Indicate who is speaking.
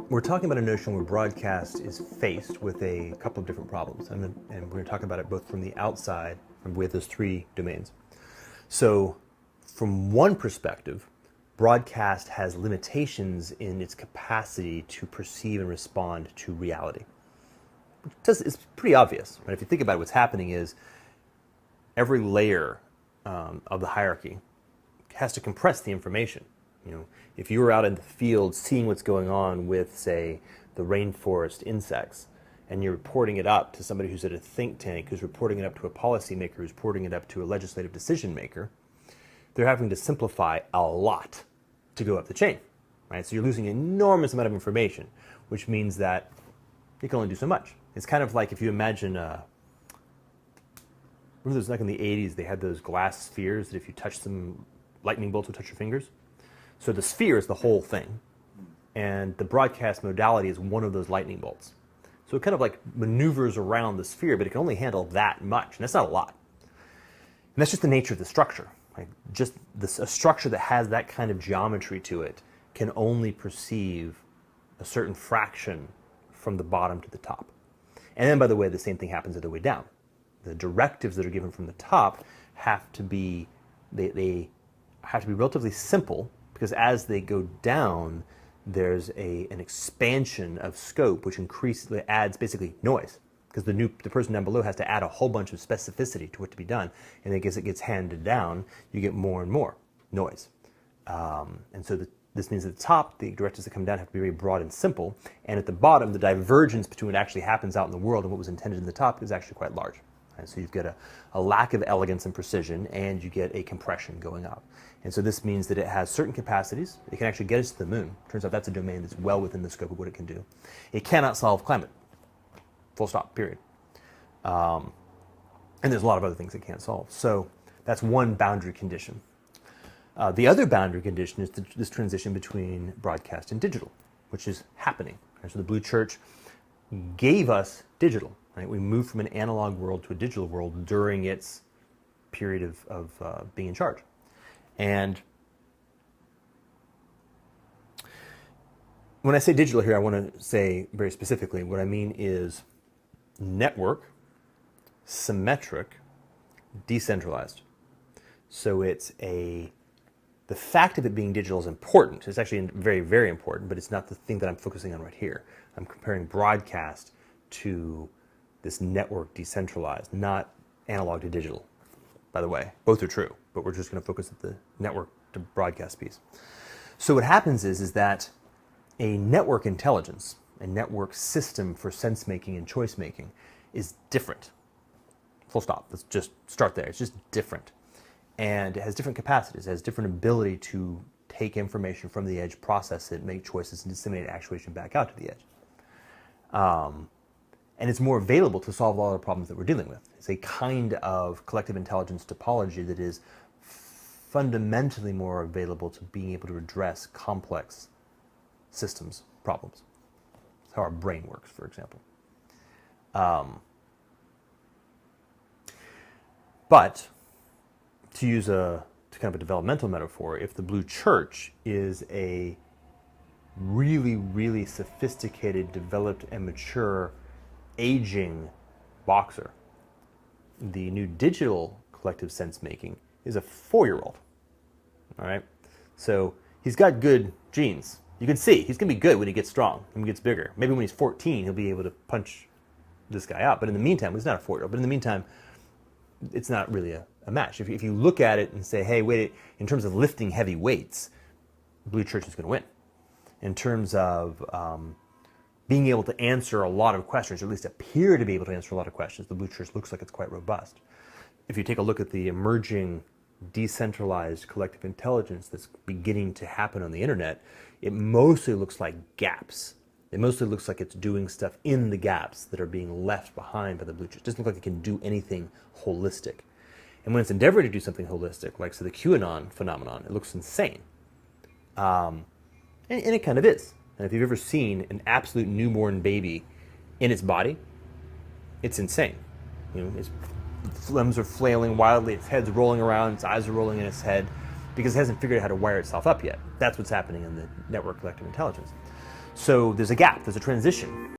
Speaker 1: We're talking about a notion where broadcast is faced with a couple of different problems, and we're going to talk about it both from the outside and with those three domains. So, from one perspective, broadcast has limitations in its capacity to perceive and respond to reality. It's pretty obvious, right? If you think about it, what's happening is every layer of the hierarchy has to compress the information. If you were out in the field seeing what's going on with, say, the rainforest insects, and you're reporting it up to somebody who's at a think tank, who's reporting it up to a policymaker, who's reporting it up to a legislative decision maker, they're having to simplify a lot to go up the chain, right? So you're losing an enormous amount of information, which means that you can only do so much. It's kind of like if you imagine, remember those, like in the 80s, they had those glass spheres that if you touch them, lightning bolts would touch your fingers. So the sphere is the whole thing, and the broadcast modality is one of those lightning bolts. So it kind of like maneuvers around the sphere, but it can only handle that much, and that's not a lot. And that's just the nature of the structure. Right? Just a structure that has that kind of geometry to it can only perceive a certain fraction from the bottom to the top. And then, by the way, the same thing happens the other way down. The directives that are given from the top have to be, they have to be relatively simple, because as they go down, there's an expansion of scope, which adds basically noise, because the person down below has to add a whole bunch of specificity to what to be done, and as it gets handed down, you get more and more noise. And so this means at the top, the directives that come down have to be very broad and simple, and at the bottom, the divergence between what actually happens out in the world and what was intended in the top is actually quite large. Right? So you've got a lack of elegance and precision, and you get a compression going up. And so this means that it has certain capacities. It can actually get us to the moon. Turns out that's a domain that's well within the scope of what it can do. It cannot solve climate. Full stop, period. And there's a lot of other things it can't solve. So that's one boundary condition. The other boundary condition is this transition between broadcast and digital, which is happening. Right? So the Blue Church gave us digital. Right? We moved from an analog world to a digital world during its period of being in charge. And when I say digital here, I want to say very specifically, what I mean is network, symmetric, decentralized. So the fact of it being digital is important. It's actually very, very important, but it's not the thing that I'm focusing on right here. I'm comparing broadcast to this network decentralized, not analog to digital. By the way, both are true, but we're just going to focus at the network to broadcast piece. So what happens is that a network intelligence, a network system for sense making and choice making is different. Full stop. Let's just start there. It's just different. And it has different capacities. It has different ability to take information from the edge, process it, make choices, and disseminate actuation back out to the edge. And it's more available to solve all the problems that we're dealing with. It's a kind of collective intelligence topology that is fundamentally more available to being able to address complex systems problems. That's how our brain works, for example. But to use kind of a developmental metaphor, if the Blue Church is a really, really sophisticated, developed, and mature aging boxer, the new digital collective sense making is a 4-year-old. All right, so he's got good genes. You can see he's gonna be good when he gets strong, when he gets bigger. Maybe when he's 14, he'll be able to punch this guy out. But in the meantime, he's not a 4-year-old. But in the meantime, it's not really a match. If you look at it and say, hey, wait, in terms of lifting heavy weights, Blue Church is going to win. In terms of being able to answer a lot of questions, or at least appear to be able to answer a lot of questions, the Blue Church looks like it's quite robust. If you take a look at the emerging decentralized collective intelligence that's beginning to happen on the internet, it mostly looks like gaps. It mostly looks like it's doing stuff in the gaps that are being left behind by the Blue Church. It doesn't look like it can do anything holistic. And when it's endeavoring to do something holistic, like so the QAnon phenomenon, it looks insane. And it kind of is. And if you've ever seen an absolute newborn baby in its body, it's insane. Its limbs are flailing wildly, its head's rolling around, its eyes are rolling in its head, because it hasn't figured out how to wire itself up yet. That's what's happening in the network collective intelligence. So there's a gap, there's a transition.